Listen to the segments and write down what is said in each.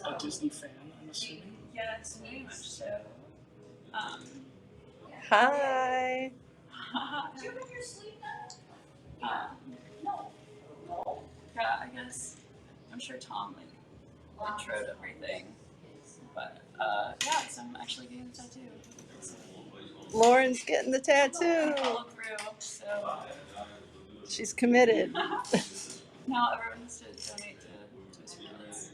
a Disney fan, I'm assuming. Yes, very much so. Hi. Yeah, I guess I'm sure Tom introed everything, but yeah, so I'm actually getting a tattoo. Lauren's getting the tattoo. Follow through, so She's committed. now everyone has to donate to his friends.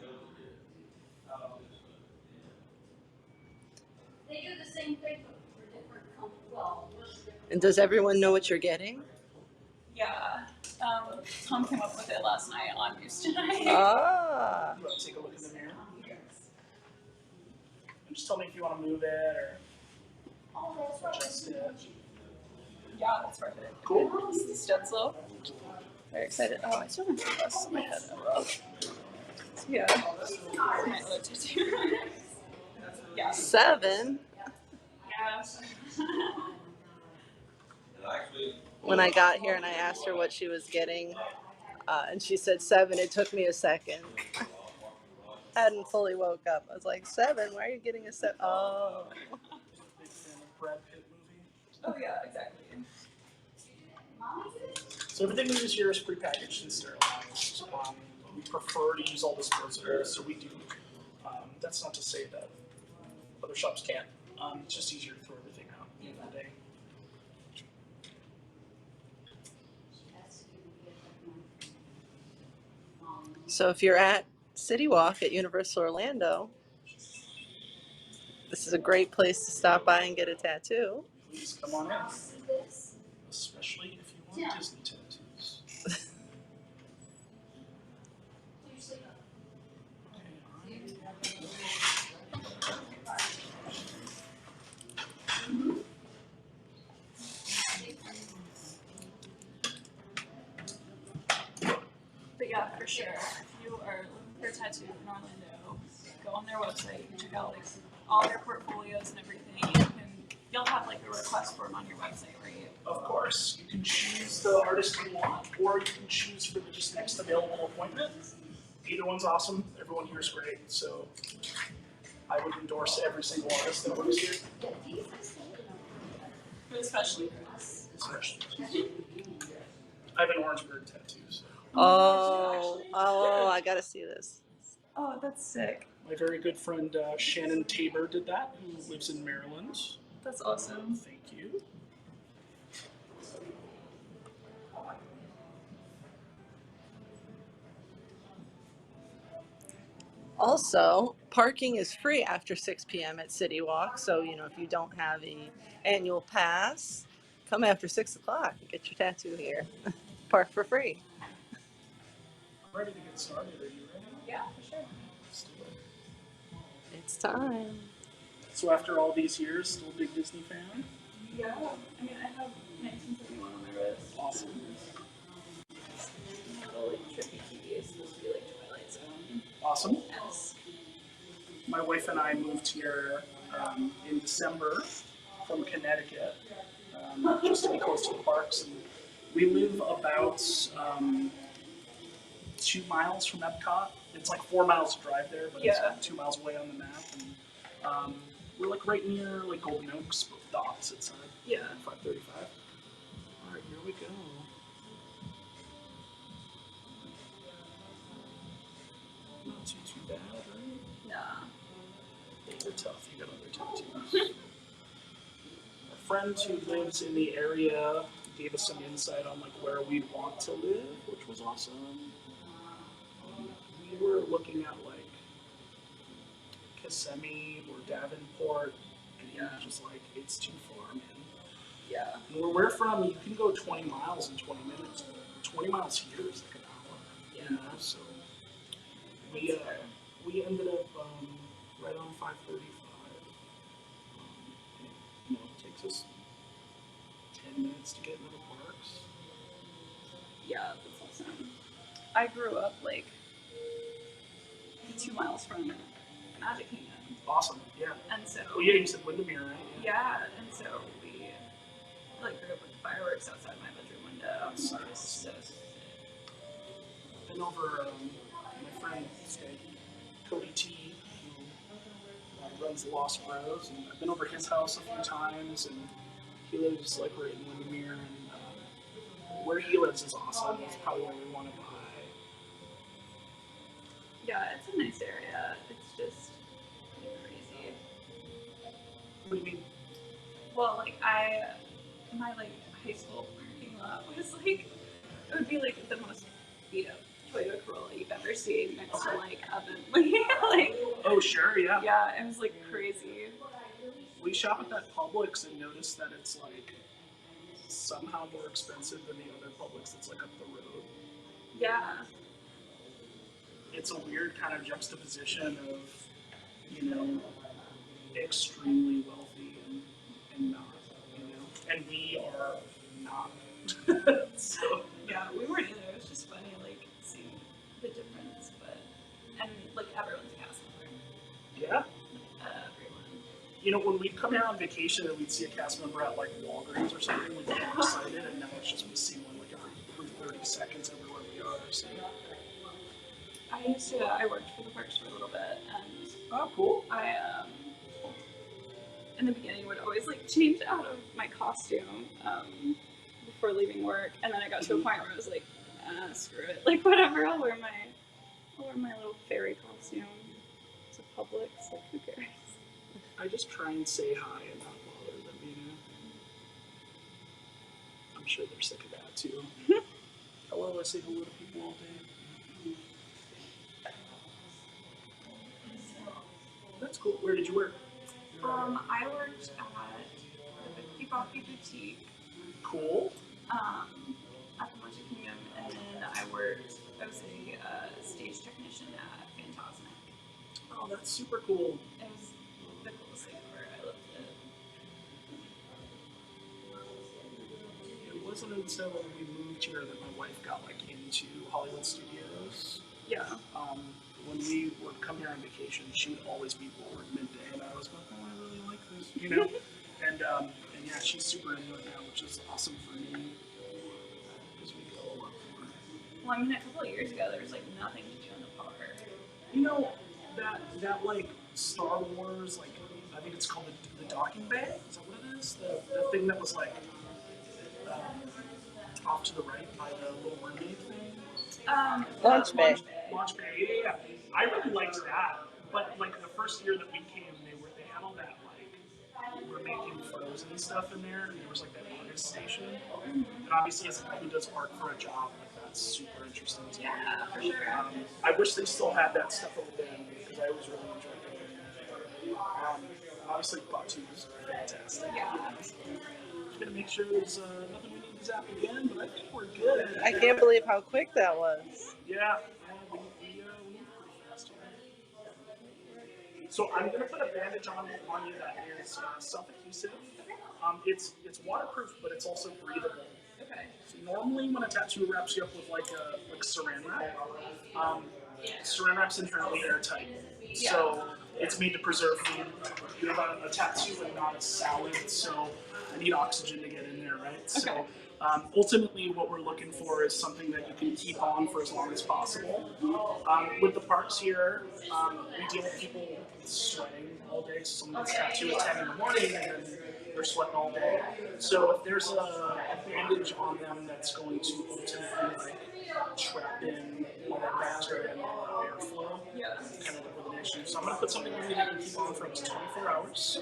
They do the same thing for different companies. And does everyone know what you're getting? Yeah, Tom came up with it last night on news tonight. Ah. You want to take a look in the mirror? And just tell me if you want to move it or adjust it. Yeah, that's perfect. Cool. This is the stencil. Very excited. Oh, I still have my glasses on my head. Oh, so yeah, my other tattoo. Yeah. 7. Yeah. When I got here and I asked her what she was getting, and she said 7, it took me a second. I hadn't fully woke up. I was like, 7? Why are you getting a 7? Oh. Big fan of Brad Pitt movie. Oh yeah, exactly. So everything we use here is prepackaged and sterilized. We prefer to use all disposables, so we do. That's not to say that other shops can't. It's just easier to throw everything out at the end of the day. So if you're at City Walk at Universal Orlando, this is a great place to stop by and get a tattoo. Please come on in, especially if you want Disney tattoos. But yeah, for sure, if you are looking for a tattoo in Orlando, go on their website, check out like all their portfolios and everything. You'll have like a request form on your website, right? Of course, you can choose the artist you want, or you can choose for the just next available appointment. Either one's awesome. Everyone here is great, so I would endorse every single artist that works here. But especially for us. Especially. I have an orange bird tattoo, so. Oh, I gotta see this. Oh, that's sick. My very good friend Shannon Tabor did that, who lives in Maryland. That's awesome. Thank you. Also, parking is free after 6 p.m. at City Walk. So, if you don't have an annual pass, come after 6 o'clock and get your tattoo here. Park for free. I'm ready to get started. Are you ready? Yeah, for sure. Let's do it. It's time. So after all these years, still a big Disney fan? Yeah. I mean, I have 1971 on my wrist. Awesome. Little like trippy TV is supposed to be like Twilight Zone. Awesome. Yes. My wife and I moved here in December from Connecticut, just to be close to the parks. And we live about 2 miles from Epcot. It's like 4 miles to drive there, but it's like 2 miles away on the map. And we're like right near like Golden Oaks, but the opposite side. Yeah. 535. All right, here we go. Not too bad, right? Nah. They're tough. You got other tattoos. A friend who lives in the area gave us some insight on like where we want to live, which was awesome. We were looking at like Kissimmee or Davenport, and he was just like, it's too far, man. Yeah. And where we're from, you can go 20 miles in 20 minutes. 20 miles here is like an hour. Yeah. You know? So we ended up right on 535. And it takes us 10 minutes to get into the parks. Yeah, that's awesome. I grew up like 2 miles from Magic Kingdom. Awesome, yeah. And so. Oh yeah, you said Windermere, right? Yeah, and so we like grew up with fireworks outside my bedroom window. That's It was so sick. Been over my friend Cody T runs Lost Bros, and I've been over his house a few times, and he lives like right in Windermere, and where he lives is awesome. It's probably where we want to buy. Yeah, it's a nice area. It's just crazy. What do you mean? Well, like my like high school parking lot was like, it would be like the most beat up Toyota Corolla you've ever seen next to like oven, like Oh, sure, yeah. yeah, it was like crazy. We shop at that Publix and noticed that it's like somehow more expensive than the other Publix that's like up the road. Yeah, It's a weird kind of juxtaposition of, you know, extremely wealthy and not, you know, and we are not. So yeah, we weren't either. It was just funny, like seeing the difference, but and like everyone's a cast member. yeah, Everyone. you know, when we'd come here on vacation and we'd see a cast member at like Walgreens or something, we'd get excited, and now it's just we see one like every 30 seconds everywhere we are. So. I worked for the parks for a little bit, and Oh, cool. I in the beginning would always like change out of my costume before leaving work, and then I got to a point where I was like, screw it, like whatever, I'll wear my little fairy costume to Publix, like who cares? I just try and say hi and not bother them, you know. I'm sure they're sick of that too. Hello, I say hello to people all day. That's cool. Where did you work? I worked at the Fifty Coffee Boutique Cool. at the Magic Kingdom, and then I was a stage technician at Fantasmic. Oh, that's super cool. It was the coolest thing ever. I loved it. It wasn't until we moved here that my wife got like into Hollywood studios. Yeah. When we would come here on vacation, she would always be bored midday, and I was like, oh, I really like this, you know? and yeah, she's super into it now, which is awesome for me, because we go a lot more. Well, I mean, a couple of years ago, there was like nothing to do in the park. You know, that like Star Wars, like, I think it's called the docking bay? Is that what it is? The thing that was like off to the right by the little mermaid thing? Launch bay. Launch bay, yeah. I really liked that, but like the first year that we came, they had all that like we were making Frozen and stuff in there, and there was like that artist station. And obviously, as a guy who does art for a job, like that's super interesting to me. Yeah, for sure. I wish they still had that stuff over there because I always really enjoyed it. Obviously, Batu is fantastic. Yeah. Just gonna make sure there's nothing we need to zap again, but I think we're good. I can't believe how quick that was. Yeah, we moved pretty fast here. So I'm gonna put a bandage on you that is self-adhesive. It's waterproof, but it's also breathable. Okay. So normally when a tattoo wraps you up with like saran wrap, saran wrap's inherently airtight. So it's made to preserve food. You have a tattoo and not a salad, so I need oxygen to get in there, right? So ultimately what we're looking for is something that you can keep on for as long as possible. With the parks here, we deal with people sweating all day. So someone gets tattooed at 10 in the morning and then they're sweating all day. So if there's a bandage on them that's going to ultimately like trap in all that moisture and airflow, kind of with an issue. So I'm going to put something on you that you can keep on for up to 24 hours.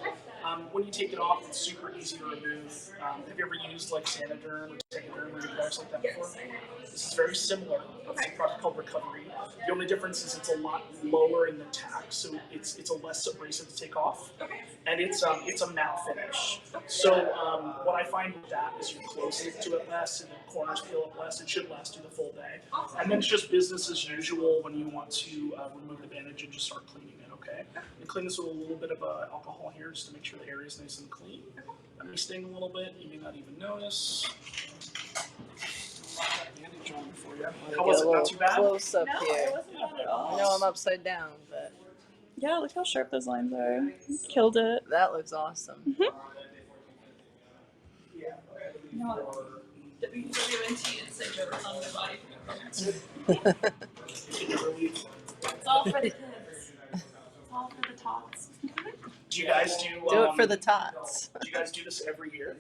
When you take it off, it's super easy to remove. Have you ever used like Sanoderm or Tegaderm or products like that before? This is very similar. It's a product called Recovery. The only difference is it's a lot lower in the tack, so it's a less abrasive to take off, and it's a matte finish. So what I find with that is you close it to it less, and the corners peel up less. It should last you the full day, and then it's just business as usual when you want to remove the bandage and just start cleaning it. Okay, and clean this with a little bit of alcohol here just to make sure the area is nice and clean. That may sting a little bit. You may not even notice. Bandage on for you. How was it? Not too bad? Close up No, here. it wasn't bad at all. I know I'm upside down, but Yeah, look how sharp those lines are. Killed it. that looks awesome. No, WDWNT and St. Joe's on my body. It's all for the kids. It's all for the tots. Do you guys do Do it for the tots. Do you guys do this every year?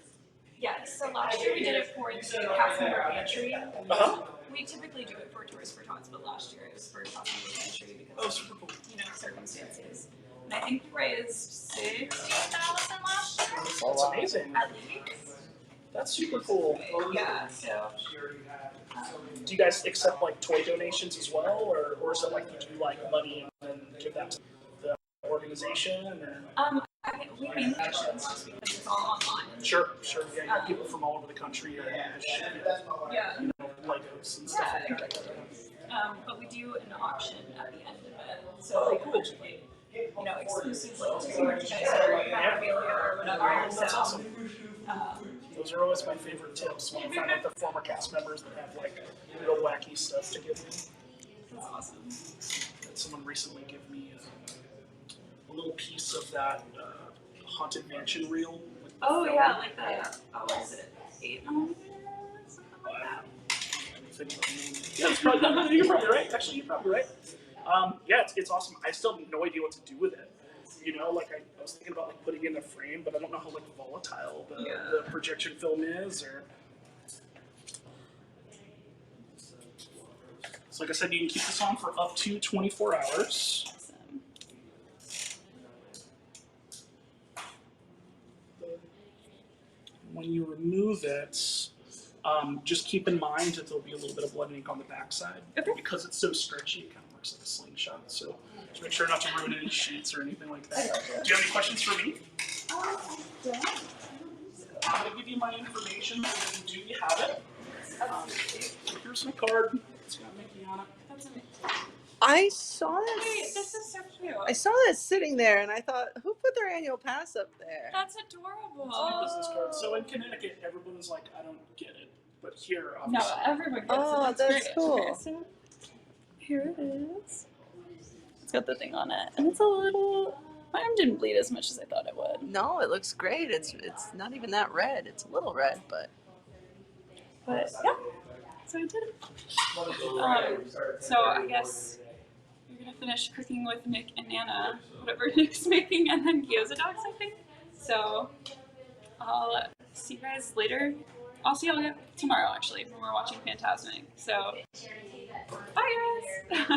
Yes, so last year we did it for the cast member pantry. Uh-huh. We typically do it for Tours for Tots, but last year it was for cast member pantry Oh, because super cool. of circumstances. And I think we raised 60,000 last year That's amazing. at least. That's super cool. Yeah, so Do you guys accept like toy donations as well, or is it like you do like money and then give that to the organization? Or? we mainly donations just because it's all online. Sure. Yeah, you got people from all over the country and Yeah. Legos and stuff like that. But we do an auction at the end of it. So like, exclusive like to merchandise or like memorabilia or whatever. That's So awesome. Those are always my favorite tips when I find like the former cast members that have like real wacky stuff to give me. that's awesome. Had someone recently give me a little piece of that Haunted Mansion reel. With the Oh film. yeah, like the what is it? 8mm? Something like that. Yeah, you're probably right. Actually, you're probably right. Yeah, it's awesome. I still have no idea what to do with it. Like I was thinking about like putting it in a frame, but I don't know how like volatile the projection film is. Or so, like I said, you can keep this on for up to 24 hours. Awesome. When you remove it, just keep in mind that there'll be a little bit of blood ink on the backside. Okay. Because it's so stretchy, it kind of works like a slingshot. So just make sure not to ruin any sheets or anything like that. Do you have any questions for me? I'm going to give you my information so you do have it. Here's my card. It's got Mickey on it. That's amazing. I saw Wait, this. this is so cute. I saw that sitting there, and I thought, who put their annual pass up there? That's adorable. It's my business card. So in Connecticut, everyone's like, I don't get it. But here, No, obviously. everyone gets Oh, it. that's great. cool. Okay, so here it is. It's got the thing on it, and it's a little. My arm didn't bleed as much as I thought it would. No, it looks great. It's not even that red. It's a little red, but But yeah, so I did it. So I guess you're gonna finish cooking with Nick and Nana, whatever Nick's making, and then gyoza dogs, I think. So I'll see you guys later. I'll see y'all tomorrow, actually, when we're watching Phantasmic. So bye, guys.